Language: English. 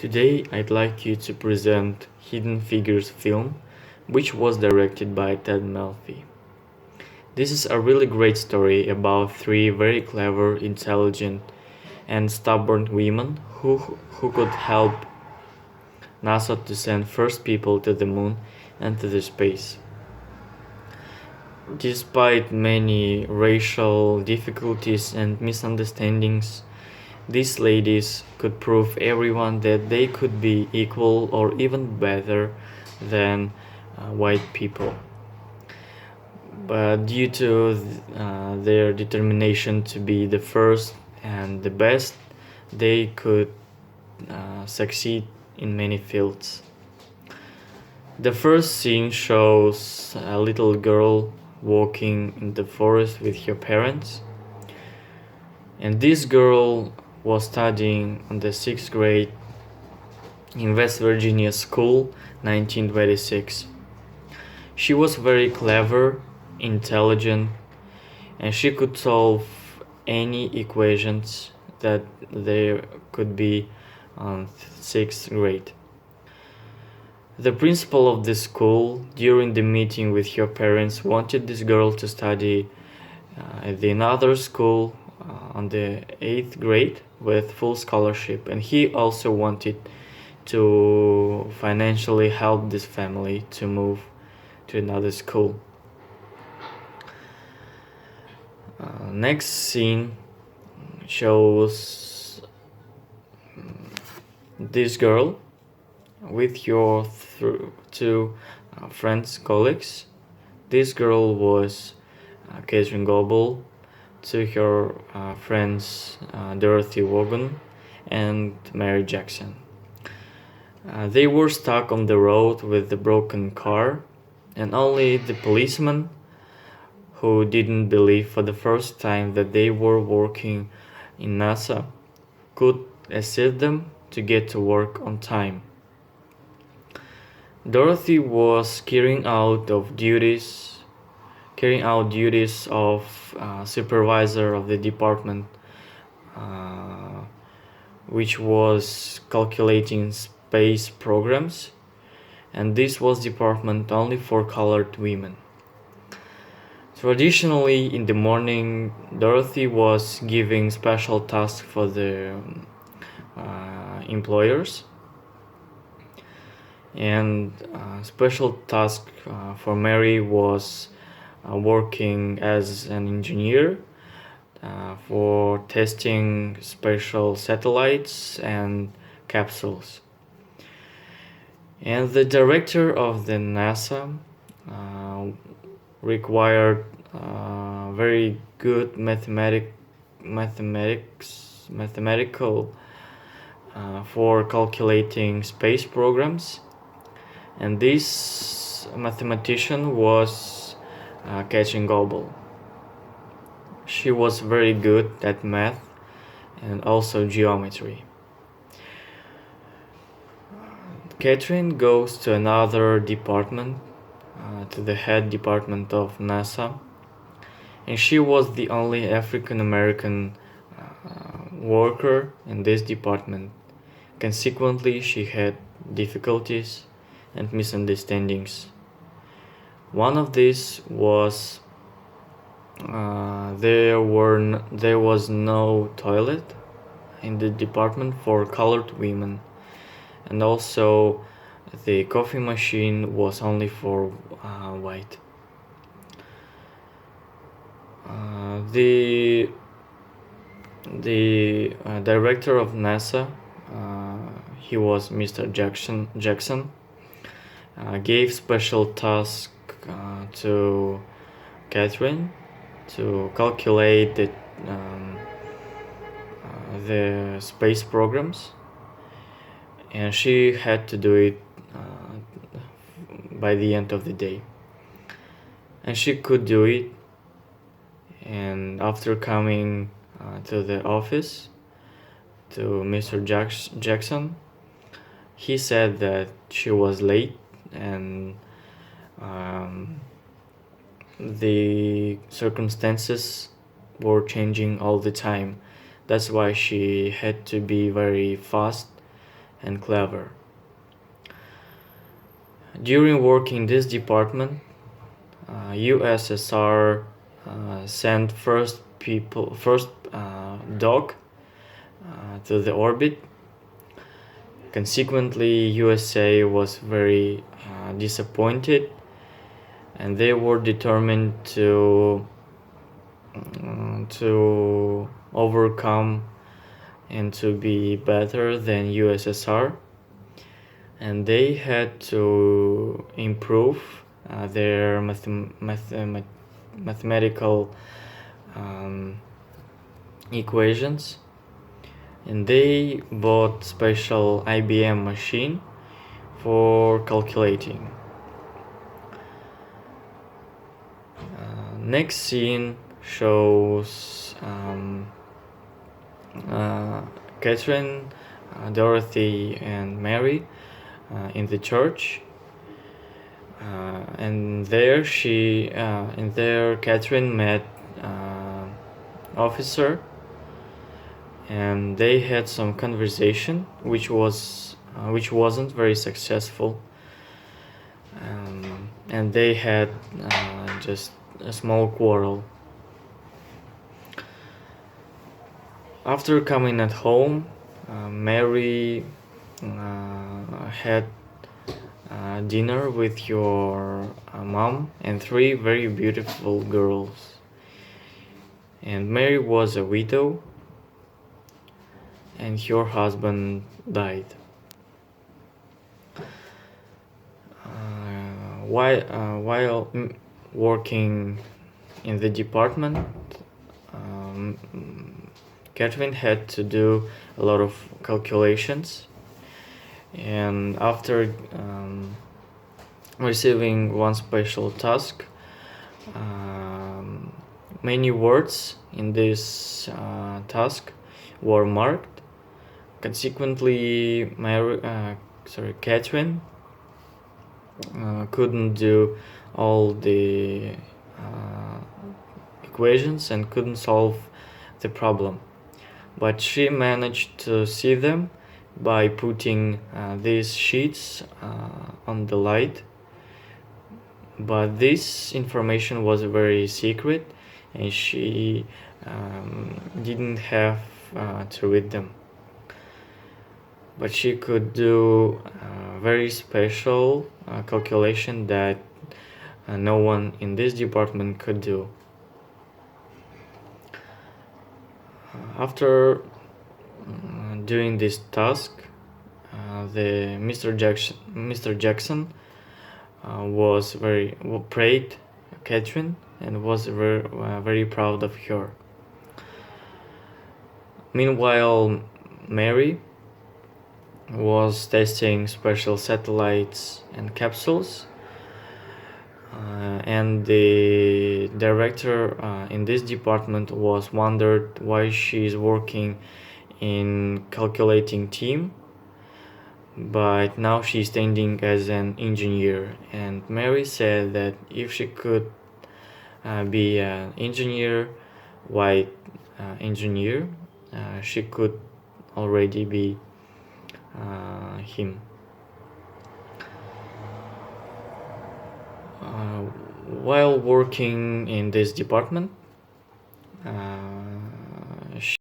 Today I'd like you to present Hidden Figures film, which was directed by Ted Melfi. This is a really great story about three very clever, intelligent, and stubborn women who could help NASA to send first people to the moon and to the space. Despite many racial difficulties and misunderstandings, these ladies could prove everyone that they could be equal or even better than white people. But due to their determination to be the first and the best, they could succeed in many fields. The first scene shows a little girl walking in the forest with her parents, and this girl was studying in the 6th grade in West Virginia School 1926. She was very clever, intelligent, and she could solve any equations that there could be on 6th grade. The principal of the school, during the meeting with her parents, wanted this girl to study at another school on the 8th grade with full scholarship, and he also wanted to financially help this family to move to another school. Next scene shows this girl with your two friends, colleagues. This girl was Catherine Goebel, to her friends Dorothy Vaughan and Mary Jackson. They were stuck on the road with the broken car, and only the policeman, who didn't believe for the first time that they were working in NASA, could assist them to get to work on time. Dorothy was carrying out duties of supervisor of the department, which was calculating space programs, and this was department only for colored women. Traditionally, in the morning, Dorothy was giving special tasks for the employers, and special task for Mary was working as an engineer for testing special satellites and capsules. And the director of the NASA required very good mathematical for calculating space programs, and this mathematician was Catherine Goebel. She was very good at math and also geometry. Catherine goes to another department, to the head department of NASA, and she was the only African American worker in this department. Consequently, she had difficulties and misunderstandings. One of these was there was no toilet in the department for colored women, and also the coffee machine was only for white. The director of NASA, he was Mr. Jackson, gave special task to Catherine to calculate the space programs, and she had to do it by the end of the day, and she could do it. And after coming to the office to Mr. Jackson, he said that she was late, and the circumstances were changing all the time. That's why she had to be very fast and clever. During working in this department, USSR sent first dog to the orbit. Consequently, USA was very disappointed, and they were determined to overcome and to be better than USSR, and they had to improve their mathematical equations, and they bought special IBM machine for calculating. Next scene shows Catherine, Dorothy, and Mary in the church, and there Catherine met officer, and they had some conversation which wasn't very successful, and they had just a small quarrel. After coming at home, Mary had dinner with your mom and three very beautiful girls. And Mary was a widow, and her husband died. While working in the department, Catherine had to do a lot of calculations, and after receiving one special task, many words in this task were marked. Consequently, Catherine couldn't do all the equations and couldn't solve the problem, but she managed to see them by putting these sheets on the light. But this information was very secret, and she didn't have to read them. But she could do very special calculation that no one in this department could do. After doing this task, the Mr. Jackson praised Catherine and was very proud of her. Meanwhile, Mary was testing special satellites and capsules, and the director in this department was wondered why she is working in calculating team, but now she's standing as an engineer. And Mary said that if she could be an engineer, white engineer, she could already be him. While working in this department,